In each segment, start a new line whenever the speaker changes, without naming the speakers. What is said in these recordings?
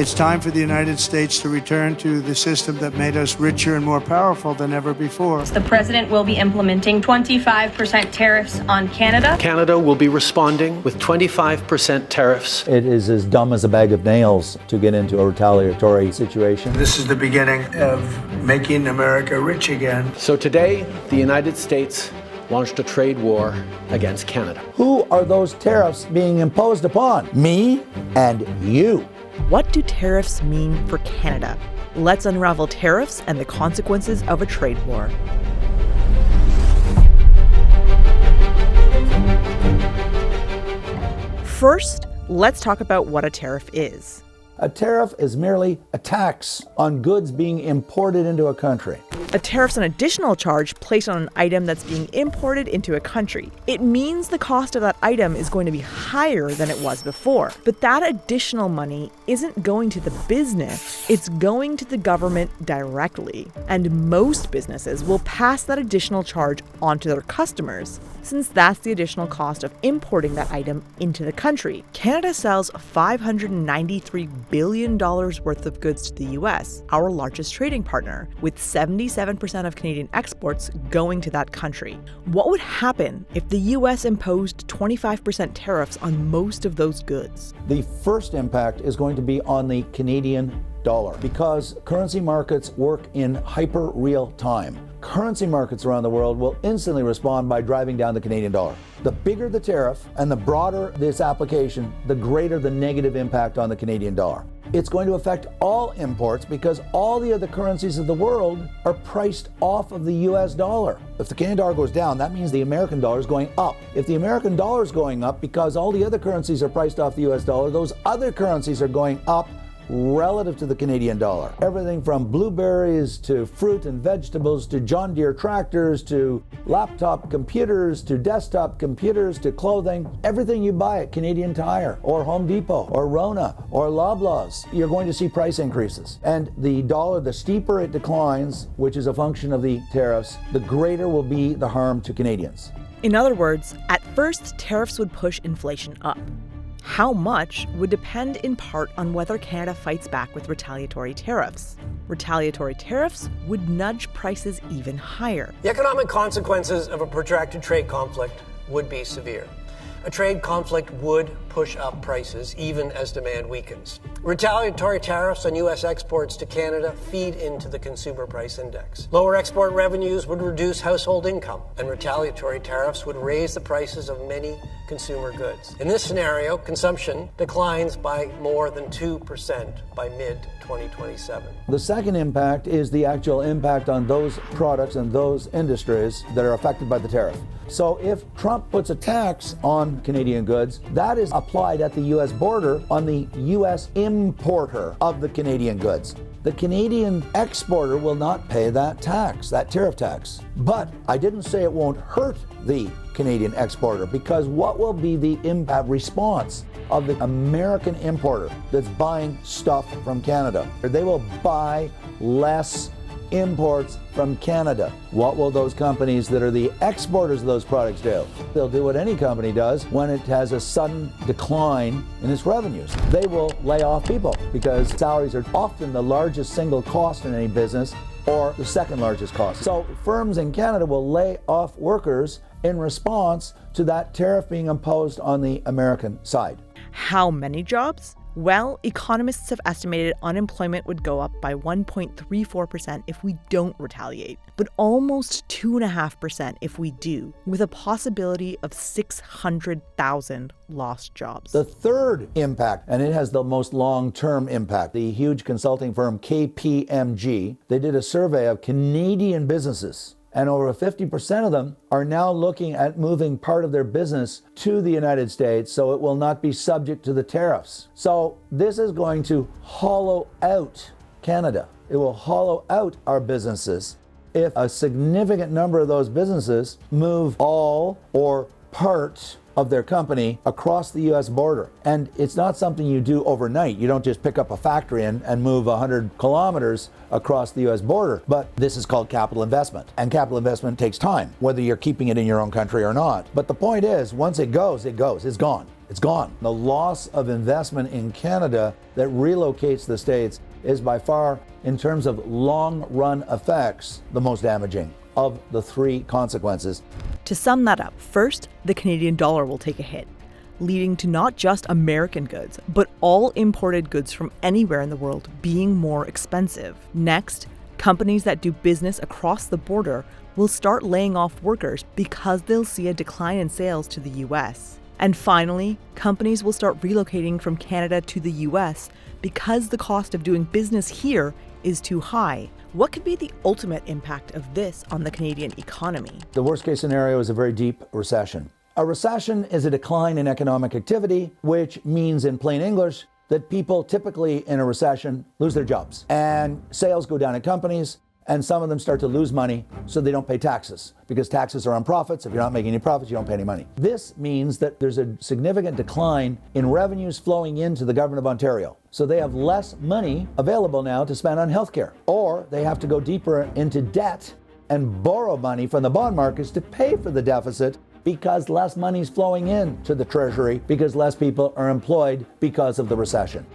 It's time for the United States to return to the system that made us richer and more powerful than ever before.
The president will be implementing 25% tariffs on Canada.
Canada will be responding with 25% tariffs.
It is as dumb as a bag of nails to get into a retaliatory situation.
This is the beginning of making America rich again.
So today, the United States launched a trade war against Canada.
Who are those tariffs being imposed upon? Me and you.
What do tariffs mean for Canada? Let's unravel tariffs and the consequences of a trade war. First, let's talk about what a tariff is.
A tariff is merely a tax on goods being imported into a country.
A tariff's an additional charge placed on an item that's being imported into a country. It means the cost of that item is going to be higher than it was before. But that additional money isn't going to the business, it's going to the government directly. And most businesses will pass that additional charge on to their customers, since that's the additional cost of importing that item into the country. Canada sells $593 billion worth of goods to the US, our largest trading partner, with 77% of Canadian exports going to that country. What would happen if the US imposed 25% tariffs on most of those goods?
The first impact is going to be on the Canadian dollar, because currency markets work in hyper real time. Currency markets around the world will instantly respond by driving down the Canadian dollar. The bigger the tariff and the broader this application, the greater the negative impact on the Canadian dollar. It's going to affect all imports because all the other currencies of the world are priced off of the US dollar. If the Canadian dollar goes down, that means the American dollar is going up. If the American dollar is going up because all the other currencies are priced off the US dollar, those other currencies are going up relative to the Canadian dollar. Everything from blueberries to fruit and vegetables to John Deere tractors to laptop computers to desktop computers to clothing. Everything you buy at Canadian Tire or Home Depot or Rona or Loblaws, you're going to see price increases. And the dollar, the steeper it declines, which is a function of the tariffs, the greater will be the harm to Canadians.
In other words, at first, tariffs would push inflation up. How much would depend in part on whether Canada fights back with retaliatory tariffs. Retaliatory tariffs would nudge prices even higher.
The economic consequences of a protracted trade conflict would be severe. A trade conflict would push up prices even as demand weakens. Retaliatory tariffs on U.S. exports to Canada feed into the consumer price index. Lower export revenues would reduce household income, and retaliatory tariffs would raise the prices of many consumer goods. In this scenario, consumption declines by more than 2% by mid-2027.
The second impact is the actual impact on those products and those industries that are affected by the tariff. So if Trump puts a tax on Canadian goods, that is applied at the U.S. border on the U.S. importer of the Canadian goods. The Canadian exporter will not pay that tax, that tariff tax. But I didn't say it won't hurt the Canadian exporter, because what will be the impact response of the American importer that's buying stuff from Canada? They will buy less imports from Canada. What will those companies that are the exporters of those products do? They'll do what any company does when it has a sudden decline in its revenues. They will lay off people, because salaries are often the largest single cost in any business, or the second largest cost. So firms in Canada will lay off workers in response to that tariff being imposed on the American side.
How many jobs? Well, economists have estimated unemployment would go up by 1.34% if we don't retaliate, but almost 2.5% if we do, with a possibility of 600,000 lost jobs.
The third impact, and it has the most long-term impact, the huge consulting firm KPMG, they did a survey of Canadian businesses, and over 50% of them are now looking at moving part of their business to the United States so it will not be subject to the tariffs. So this is going to hollow out Canada. It will hollow out our businesses if a significant number of those businesses move all or part of their company across the U.S. border. And it's not something you do overnight. You don't just pick up a factory and move 100 kilometers across the U.S. border. But this is called capital investment. And capital investment takes time, whether you're keeping it in your own country or not. But the point is, once it goes, it's gone. It's gone. The loss of investment in Canada that relocates the States is by far, in terms of long-run effects, the most damaging of the three consequences.
To sum that up, first, the Canadian dollar will take a hit, leading to not just American goods, but all imported goods from anywhere in the world being more expensive. Next, companies that do business across the border will start laying off workers because they'll see a decline in sales to the US. And finally, companies will start relocating from Canada to the US because the cost of doing business here is too high. What could be the ultimate impact of this on the Canadian economy?
The worst case scenario is a very deep recession. A recession is a decline in economic activity, which means in plain English that people typically in a recession lose their jobs and sales go down in companies, and some of them start to lose money so they don't pay taxes, because taxes are on profits. If you're not making any profits, you don't pay any money. This means that there's a significant decline in revenues flowing into the government of Ontario. So they have less money available now to spend on healthcare, or they have to go deeper into debt and borrow money from the bond markets to pay for the deficit, because less money is flowing into the treasury because less people are employed because of the recession.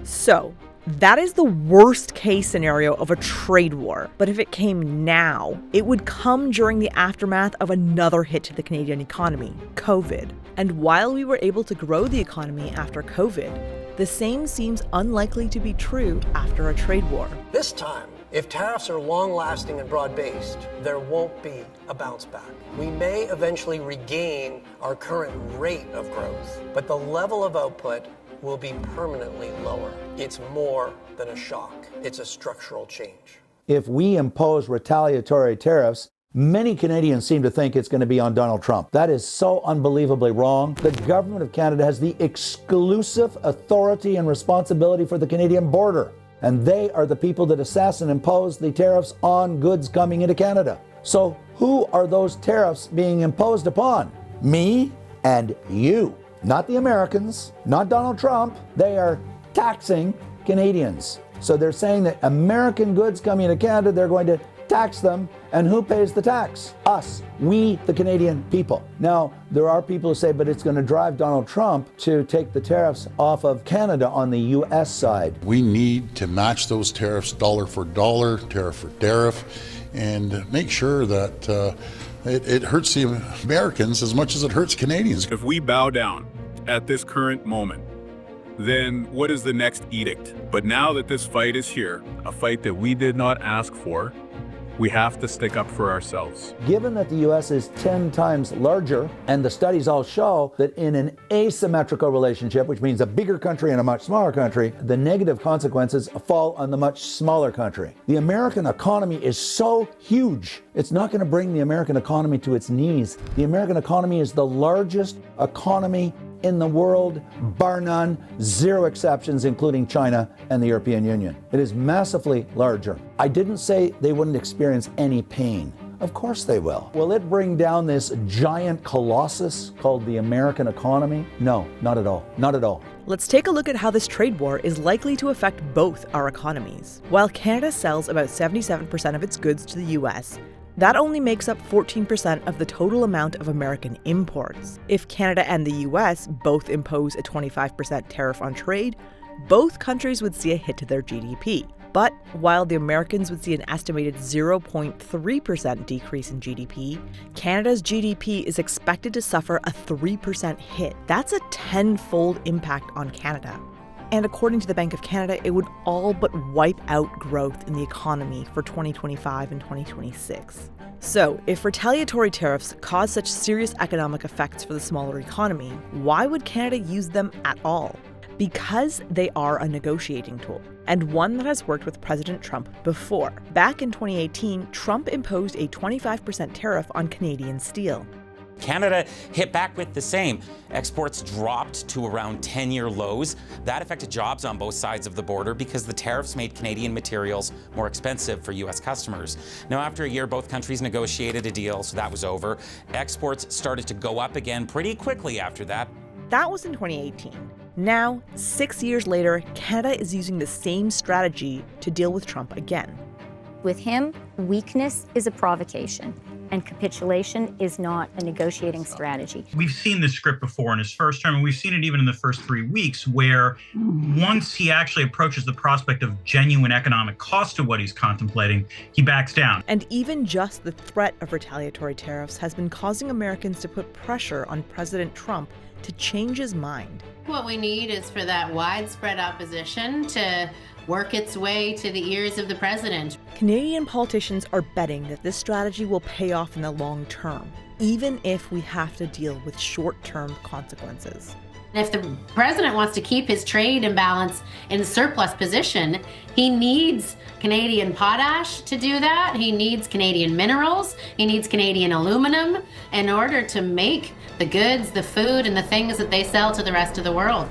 So, that is the worst case scenario of a trade war. But if it came now, it would come during the aftermath of another hit to the Canadian economy, COVID. And while we were able to grow the economy after COVID, the same seems unlikely to be true after a trade war.
This time, if tariffs are long-lasting and broad-based, there won't be a bounce back. We may eventually regain our current rate of growth, but the level of output will be permanently lower. It's more than a shock. It's a structural change.
If we impose retaliatory tariffs, many Canadians seem to think it's going to be on Donald Trump. That is so unbelievably wrong. The government of Canada has the exclusive authority and responsibility for the Canadian border, and they are the people that assess and impose the tariffs on goods coming into Canada. So who are those tariffs being imposed upon? Me and you. Not the Americans, not Donald Trump. They are taxing Canadians. So they're saying that American goods coming into Canada, they're going to tax them. And who pays the tax? Us. We, the Canadian people. Now, there are people who say, but it's going to drive Donald Trump to take the tariffs off of Canada on the U.S. side.
We need to match those tariffs dollar for dollar, tariff for tariff, and make sure that it hurts the Americans as much as it hurts Canadians.
If we bow down at this current moment, then what is the next edict? But now that this fight is here, a fight that we did not ask for, we have to stick up for ourselves.
Given that the U.S. is 10 times larger, and the studies all show that in an asymmetrical relationship, which means a bigger country and a much smaller country, the negative consequences fall on the much smaller country. The American economy is so huge, it's not going to bring the American economy to its knees. The American economy is the largest economy in the world, bar none, zero exceptions, including China and the European Union. It is massively larger. I didn't say they wouldn't experience any pain. Of course they will. Will it bring down this giant colossus called the American economy? No, not at all. Not at all.
Let's take a look at how this trade war is likely to affect both our economies. While Canada sells about 77% of its goods to the US, that only makes up 14% of the total amount of American imports. If Canada and the US both impose a 25% tariff on trade, both countries would see a hit to their GDP. But while the Americans would see an estimated 0.3% decrease in GDP, Canada's GDP is expected to suffer a 3% hit. That's a 10-fold impact on Canada. And according to the Bank of Canada, it would all but wipe out growth in the economy for 2025 and 2026. So, if retaliatory tariffs cause such serious economic effects for the smaller economy, why would Canada use them at all? Because they are a negotiating tool, and one that has worked with President Trump before. Back in 2018, Trump imposed a 25% tariff on Canadian steel.
Canada hit back with the same. Exports dropped to around 10-year lows. That affected jobs on both sides of the border because the tariffs made Canadian materials more expensive for U.S. customers. Now, after a year, both countries negotiated a deal, so that was over. Exports started to go up again pretty quickly after that.
That was in 2018. Now, 6 years later, Canada is using the same strategy to deal with Trump again.
With him, weakness is a provocation. and capitulation is not a negotiating strategy.
We've seen this script before in his first term, and we've seen it even in the first 3 weeks, where once he actually approaches the prospect of genuine economic cost to what he's contemplating, he backs down.
And even just the threat of retaliatory tariffs has been causing Americans to put pressure on President Trump to change his mind.
What we need is for that widespread opposition to work its way to the ears of the president.
Canadian politicians are betting that this strategy will pay off in the long term, even if we have to deal with short-term consequences.
If the president wants to keep his trade imbalance in surplus position, he needs Canadian potash to do that. He needs Canadian minerals. He needs Canadian aluminum in order to make the goods, the food, and the things that they sell to the rest of the world.